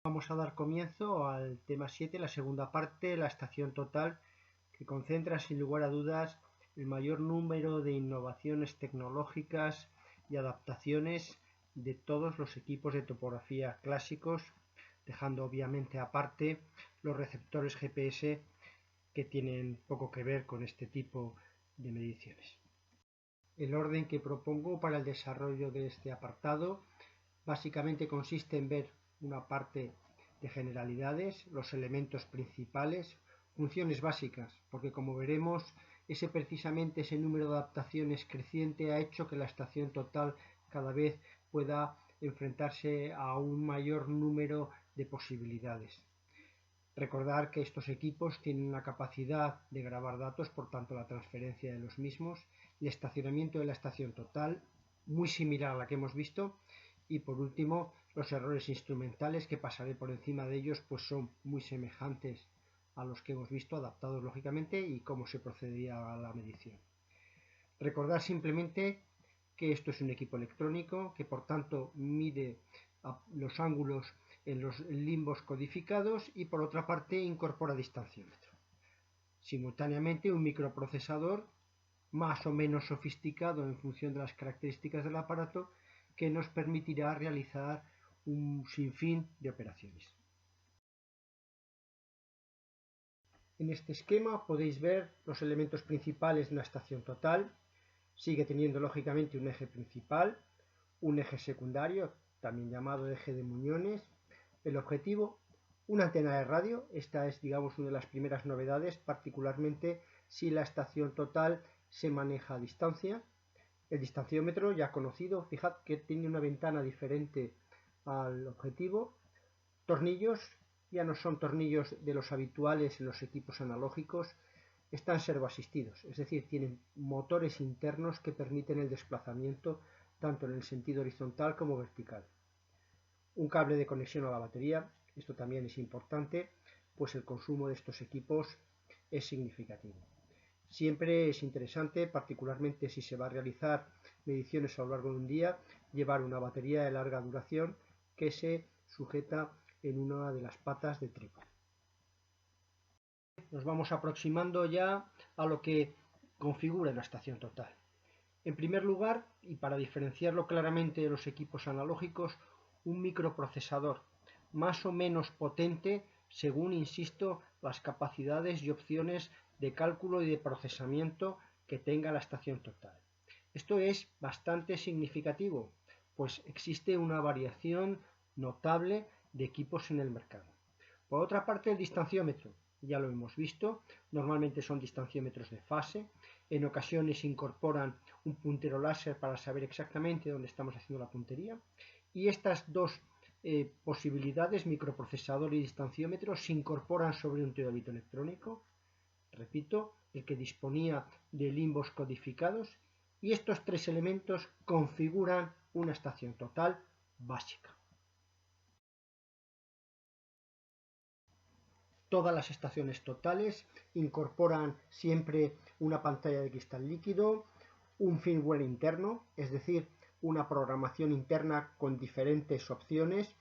Vamos a dar comienzo al tema 7, la segunda parte, la estación total, que concentra sin lugar a dudas el mayor número de innovaciones tecnológicas y adaptaciones de todos los equipos de topografía clásicos, dejando obviamente aparte los receptores GPS que tienen poco que ver con este tipo de mediciones. El orden que propongo para el desarrollo de este apartado básicamente consiste en ver una parte de generalidades, los elementos principales, funciones básicas, porque como veremos, precisamente ese número de adaptaciones creciente ha hecho que la estación total cada vez pueda enfrentarse a un mayor número de posibilidades. Recordar que estos equipos tienen una capacidad de grabar datos, por tanto la transferencia de los mismos, el estacionamiento de la estación total, muy similar a la que hemos visto, y por último los errores instrumentales, que pasaré por encima de ellos, pues son muy semejantes a los que hemos visto, adaptados lógicamente, y cómo se procedería a la medición. Recordar simplemente que esto es un equipo electrónico, que por tanto mide los ángulos en los limbos codificados y por otra parte incorpora distanciómetro. Simultáneamente un microprocesador más o menos sofisticado en función de las características del aparato, que nos permitirá realizar un sinfín de operaciones. En este esquema podéis ver los elementos principales de una estación total. Sigue teniendo lógicamente un eje principal, un eje secundario, también llamado eje de muñones, el objetivo, una antena de radio. Esta es, digamos, una de las primeras novedades, particularmente si la estación total se maneja a distancia. El distanciómetro, ya conocido, fijad que tiene una ventana diferente al objetivo. Tornillos, ya no son tornillos de los habituales en los equipos analógicos, están servoasistidos, es decir, tienen motores internos que permiten el desplazamiento tanto en el sentido horizontal como vertical. Un cable de conexión a la batería, esto también es importante, pues el consumo de estos equipos es significativo. Siempre es interesante, particularmente si se va a realizar mediciones a lo largo de un día, llevar una batería de larga duración que se sujeta en una de las patas del trípode. Nos vamos aproximando ya a lo que configura la estación total. En primer lugar, y para diferenciarlo claramente de los equipos analógicos, un microprocesador más o menos potente según, insisto, las capacidades y opciones de cálculo y de procesamiento que tenga la estación total. Esto es bastante significativo, pues existe una variación notable de equipos en el mercado. Por otra parte, el distanciómetro, ya lo hemos visto, normalmente son distanciómetros de fase, en ocasiones incorporan un puntero láser para saber exactamente dónde estamos haciendo la puntería, y estas dos posibilidades, microprocesador y distanciómetro, se incorporan sobre un teodolito electrónico, repito, el que disponía de limbos codificados, y estos tres elementos configuran una estación total básica. Todas las estaciones totales incorporan siempre una pantalla de cristal líquido, un firmware interno, es decir, una programación interna con diferentes opciones,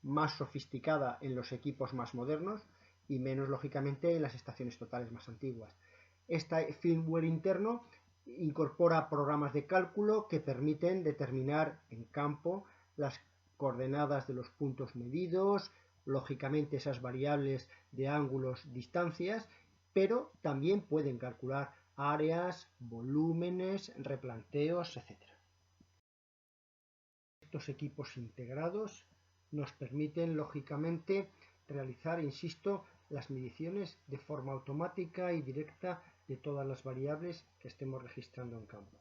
más sofisticada en los equipos más modernos y menos, lógicamente, en las estaciones totales más antiguas. Este firmware interno incorpora programas de cálculo que permiten determinar en campo las coordenadas de los puntos medidos, lógicamente esas variables de ángulos, distancias, pero también pueden calcular áreas, volúmenes, replanteos, etc. Estos equipos integrados nos permiten, lógicamente, realizar, insisto, las mediciones de forma automática y directa de todas las variables que estemos registrando en campo.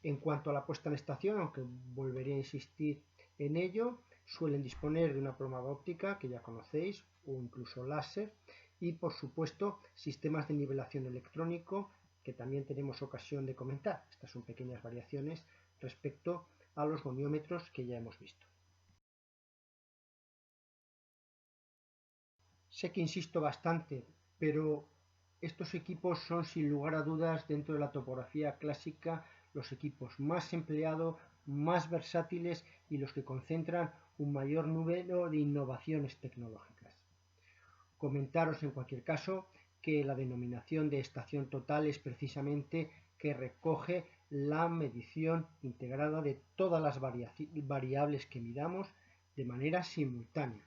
En cuanto a la puesta en estación, aunque volveré a insistir en ello, suelen disponer de una plomada óptica, que ya conocéis, o incluso láser, y por supuesto sistemas de nivelación electrónico, que también tenemos ocasión de comentar. Estas son pequeñas variaciones respecto a los goniómetros que ya hemos visto. Sé que insisto bastante, pero estos equipos son sin lugar a dudas, dentro de la topografía clásica, los equipos más empleados, más versátiles y los que concentran un mayor número de innovaciones tecnológicas. Comentaros en cualquier caso que la denominación de estación total es precisamente que recoge la medición integrada de todas las variables que midamos de manera simultánea.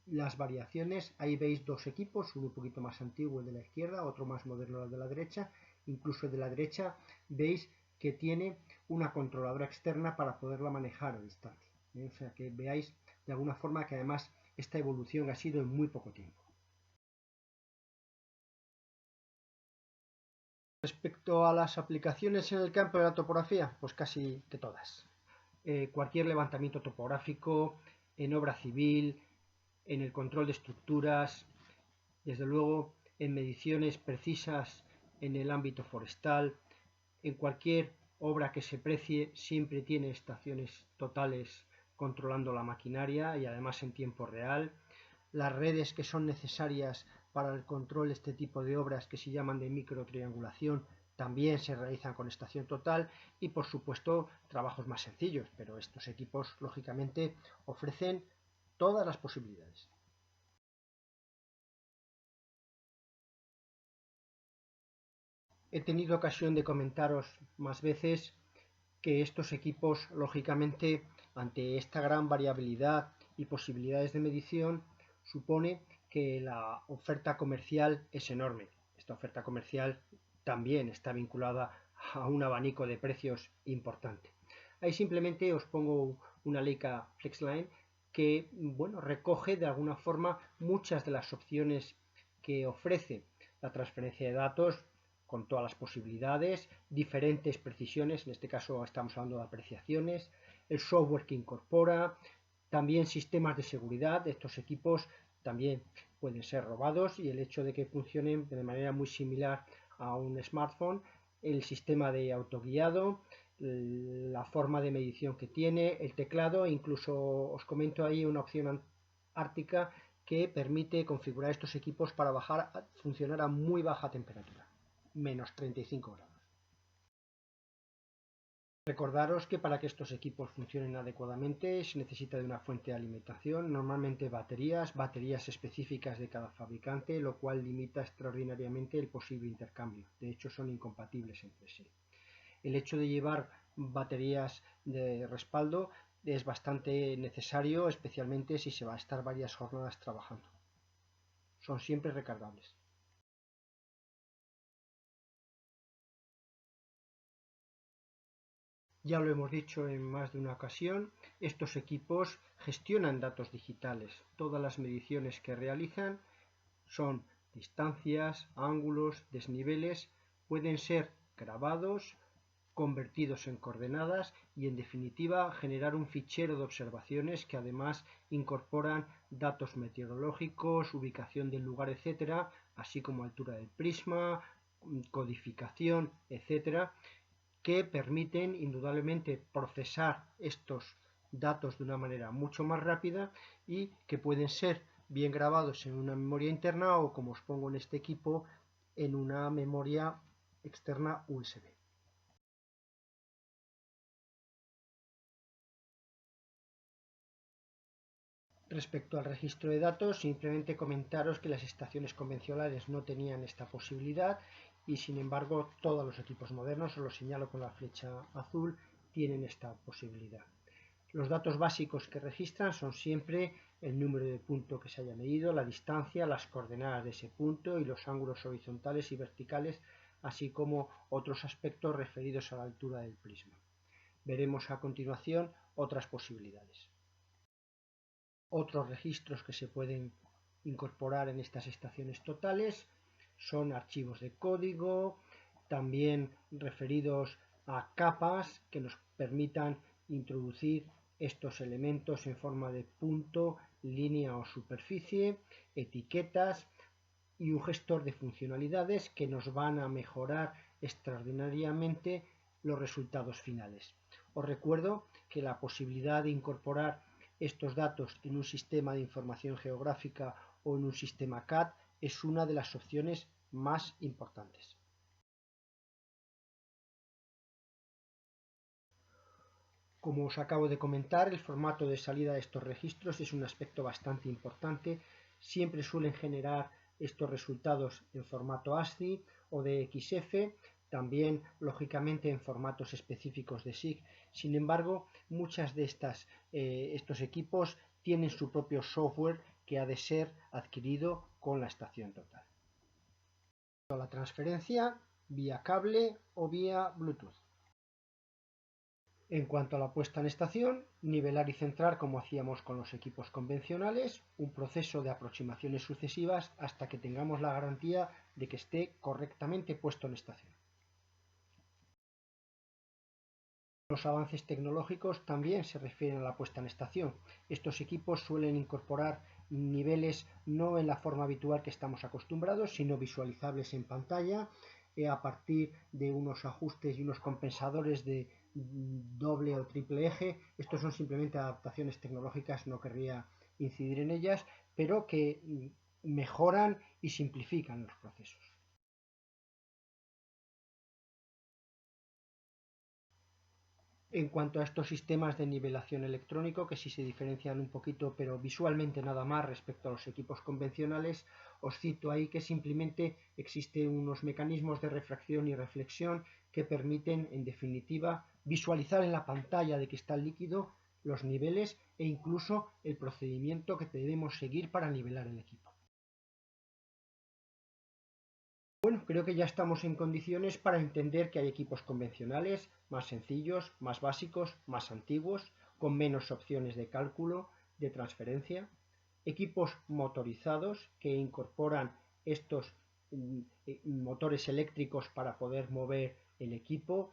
Las variaciones, ahí veis dos equipos, uno un poquito más antiguo, el de la izquierda, otro más moderno, el de la derecha. Incluso el de la derecha veis que tiene una controladora externa para poderla manejar a distancia. O sea que veáis de alguna forma que además esta evolución ha sido en muy poco tiempo. Respecto a las aplicaciones en el campo de la topografía, pues casi que todas. Cualquier levantamiento topográfico, en obra civil, en el control de estructuras, desde luego en mediciones precisas en el ámbito forestal, en cualquier obra que se precie siempre tiene estaciones totales controlando la maquinaria y además en tiempo real. Las redes que son necesarias para el control de este tipo de obras, que se llaman de microtriangulación, también se realizan con estación total, y por supuesto trabajos más sencillos, pero estos equipos lógicamente ofrecen todas las posibilidades. He tenido ocasión de comentaros más veces que estos equipos, lógicamente, ante esta gran variabilidad y posibilidades de medición, supone que la oferta comercial es enorme. Esta oferta comercial también está vinculada a un abanico de precios importante. Ahí simplemente os pongo una Leica Flexline que, bueno, recoge de alguna forma muchas de las opciones que ofrece la transferencia de datos con todas las posibilidades, diferentes precisiones, en este caso estamos hablando de apreciaciones, el software que incorpora, también sistemas de seguridad. Estos equipos también pueden ser robados, y el hecho de que funcionen de manera muy similar a un smartphone, el sistema de autoguiado, la forma de medición que tiene, el teclado, incluso os comento ahí una opción ártica que permite configurar estos equipos para funcionar a muy baja temperatura, menos 35 grados. Recordaros que para que estos equipos funcionen adecuadamente se necesita de una fuente de alimentación, normalmente baterías específicas de cada fabricante, lo cual limita extraordinariamente el posible intercambio. De hecho, son incompatibles entre sí. El hecho de llevar baterías de respaldo es bastante necesario, especialmente si se va a estar varias jornadas trabajando. Son siempre recargables. Ya lo hemos dicho en más de una ocasión, estos equipos gestionan datos digitales. Todas las mediciones que realizan son distancias, ángulos, desniveles, pueden ser grabados, convertidos en coordenadas y, en definitiva, generar un fichero de observaciones que además incorporan datos meteorológicos, ubicación del lugar, etcétera, así como altura del prisma, codificación, etcétera, que permiten indudablemente procesar estos datos de una manera mucho más rápida y que pueden ser bien grabados en una memoria interna o, como os pongo en este equipo, en una memoria externa USB. Respecto al registro de datos, simplemente comentaros que las estaciones convencionales no tenían esta posibilidad, y sin embargo todos los equipos modernos, os lo señalo con la flecha azul, tienen esta posibilidad. Los datos básicos que registran son siempre el número de punto que se haya medido, la distancia, las coordenadas de ese punto y los ángulos horizontales y verticales, así como otros aspectos referidos a la altura del prisma. Veremos a continuación otras posibilidades. Otros registros que se pueden incorporar en estas estaciones totales son archivos de código, también referidos a capas que nos permitan introducir estos elementos en forma de punto, línea o superficie, etiquetas y un gestor de funcionalidades que nos van a mejorar extraordinariamente los resultados finales. Os recuerdo que la posibilidad de incorporar estos datos en un sistema de información geográfica o en un sistema CAD es una de las opciones más importantes. Como os acabo de comentar, el formato de salida de estos registros es un aspecto bastante importante. Siempre suelen generar estos resultados en formato ASCII o de XF, también lógicamente en formatos específicos de SIG. Sin embargo, muchas de estos equipos tienen su propio software que ha de ser adquirido con la estación total. La transferencia vía cable o vía Bluetooth. En cuanto a la puesta en estación, nivelar y centrar como hacíamos con los equipos convencionales, un proceso de aproximaciones sucesivas hasta que tengamos la garantía de que esté correctamente puesto en estación. Los avances tecnológicos también se refieren a la puesta en estación. Estos equipos suelen incorporar niveles no en la forma habitual que estamos acostumbrados, sino visualizables en pantalla a partir de unos ajustes y unos compensadores de doble o triple eje. Estos son simplemente adaptaciones tecnológicas, no querría incidir en ellas, pero que mejoran y simplifican los procesos. En cuanto a estos sistemas de nivelación electrónico, que sí se diferencian un poquito, pero visualmente nada más respecto a los equipos convencionales, os cito ahí que simplemente existen unos mecanismos de refracción y reflexión que permiten, en definitiva, visualizar en la pantalla de que está el líquido los niveles e incluso el procedimiento que debemos seguir para nivelar el equipo. Bueno, creo que ya estamos en condiciones para entender que hay equipos convencionales más sencillos, más básicos, más antiguos, con menos opciones de cálculo, de transferencia, equipos motorizados que incorporan estos motores eléctricos para poder mover el equipo,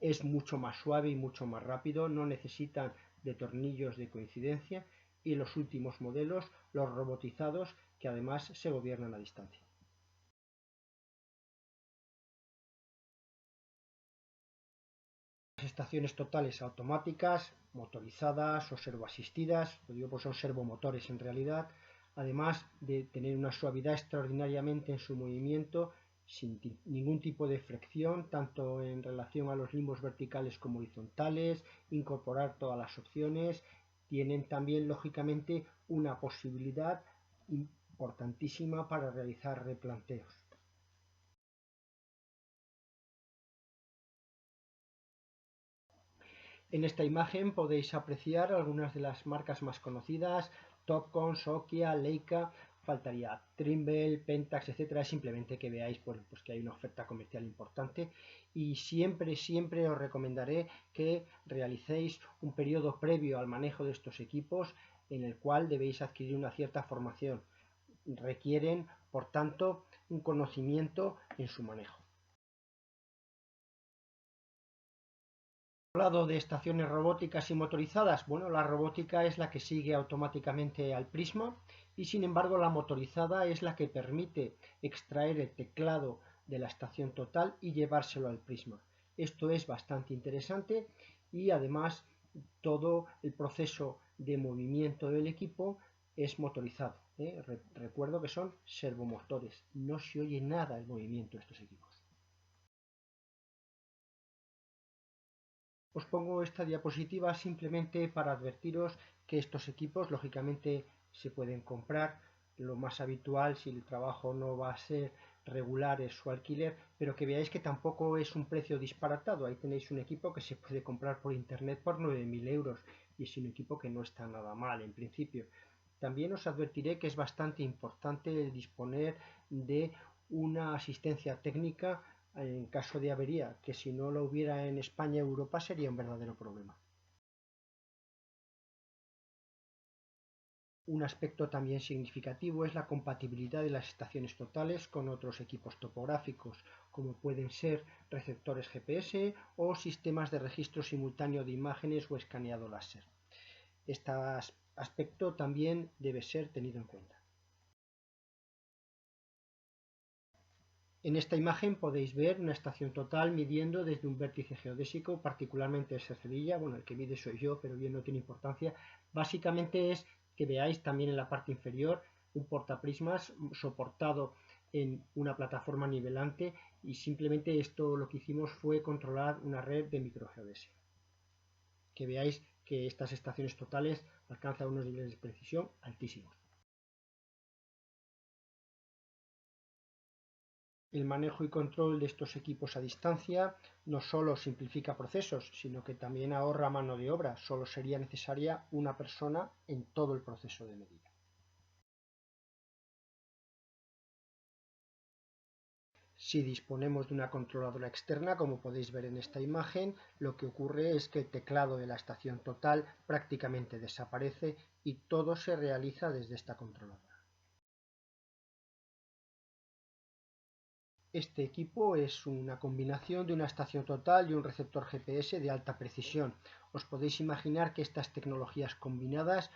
es mucho más suave y mucho más rápido, no necesitan de tornillos de coincidencia, y los últimos modelos, los robotizados, que además se gobiernan a distancia. Estaciones totales automáticas, motorizadas o servoasistidas, lo digo pues son servomotores en realidad, además de tener una suavidad extraordinariamente en su movimiento, sin ningún tipo de fricción, tanto en relación a los limbos verticales como horizontales, incorporar todas las opciones, tienen también lógicamente una posibilidad importantísima para realizar replanteos. En esta imagen podéis apreciar algunas de las marcas más conocidas, Topcon, Nokia, Leica, faltaría Trimble, Pentax, etcétera. Simplemente que veáis pues que hay una oferta comercial importante, y siempre os recomendaré que realicéis un periodo previo al manejo de estos equipos en el cual debéis adquirir una cierta formación. Requieren, por tanto, un conocimiento en su manejo. Hablado de estaciones robóticas y motorizadas, bueno, la robótica es la que sigue automáticamente al prisma, y sin embargo la motorizada es la que permite extraer el teclado de la estación total y llevárselo al prisma. Esto es bastante interesante, y además todo el proceso de movimiento del equipo es motorizado. Recuerdo que son servomotores, no se oye nada el movimiento de estos equipos. Os pongo esta diapositiva simplemente para advertiros que estos equipos lógicamente se pueden comprar. Lo más habitual, si el trabajo no va a ser regular, es su alquiler, pero que veáis que tampoco es un precio disparatado. Ahí tenéis un equipo que se puede comprar por internet por 9.000 euros, y es un equipo que no está nada mal en principio. También os advertiré que es bastante importante el disponer de una asistencia técnica en caso de avería, que si no lo hubiera en España o Europa sería un verdadero problema. Un aspecto también significativo es la compatibilidad de las estaciones totales con otros equipos topográficos, como pueden ser receptores GPS o sistemas de registro simultáneo de imágenes o escaneado láser. Este aspecto también debe ser tenido en cuenta. En esta imagen podéis ver una estación total midiendo desde un vértice geodésico, particularmente esa cerilla. Bueno, el que mide soy yo, pero bien, no tiene importancia. Básicamente es que veáis también en la parte inferior un portaprismas soportado en una plataforma nivelante, y simplemente esto lo que hicimos fue controlar una red de microgeodesia. que veáis que estas estaciones totales alcanzan unos niveles de precisión altísimos. El manejo y control de estos equipos a distancia no solo simplifica procesos, sino que también ahorra mano de obra. Solo sería necesaria una persona en todo el proceso de medida. Si disponemos de una controladora externa, como podéis ver en esta imagen, lo que ocurre es que el teclado de la estación total prácticamente desaparece y todo se realiza desde esta controladora. Este equipo es una combinación de una estación total y un receptor GPS de alta precisión. Os podéis imaginar que estas tecnologías combinadas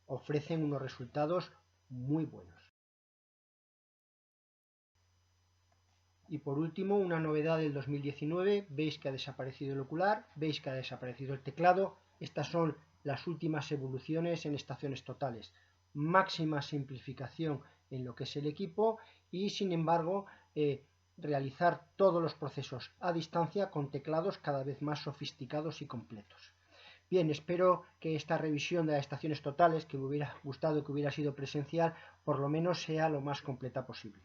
ofrecen unos resultados muy buenos. Y por último, una novedad del 2019, veis que ha desaparecido el ocular, veis que ha desaparecido el teclado. Estas son las últimas evoluciones en estaciones totales. Máxima simplificación en lo que es el equipo y, sin embargo, realizar todos los procesos a distancia con teclados cada vez más sofisticados y completos. Bien, espero que esta revisión de las estaciones totales, que me hubiera gustado que hubiera sido presencial, por lo menos sea lo más completa posible.